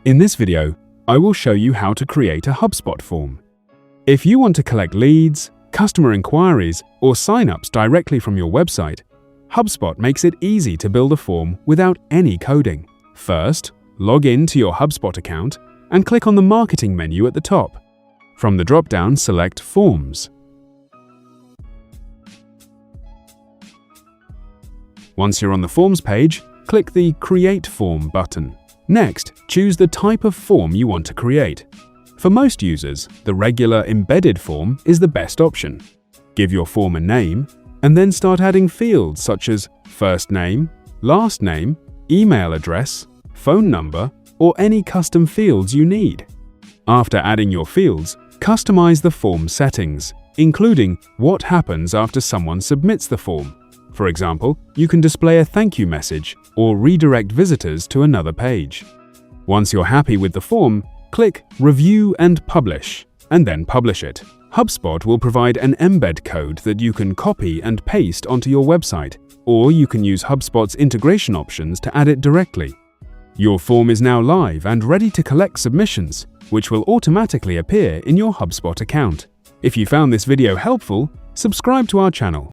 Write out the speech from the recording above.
In this video, I will show you how to create a HubSpot form. If you want to collect leads, customer inquiries, or signups directly from your website, HubSpot makes it easy to build a form without any coding. First, log in to your HubSpot account and click on the Marketing menu at the top. From the drop-down, select Forms. Once you're on the Forms page, click the Create Form button. Next, choose the type of form you want to create. For most users, the regular embedded form is the best option. Give your form a name, and then start adding fields such as first name, last name, email address, phone number, or any custom fields you need. After adding your fields, customize the form settings, including what happens after someone submits the form. For example, you can display a thank you message or redirect visitors to another page. Once you're happy with the form, click Review and Publish, and then publish it. HubSpot will provide an embed code that you can copy and paste onto your website, or you can use HubSpot's integration options to add it directly. Your form is now live and ready to collect submissions, which will automatically appear in your HubSpot account. If you found this video helpful, subscribe to our channel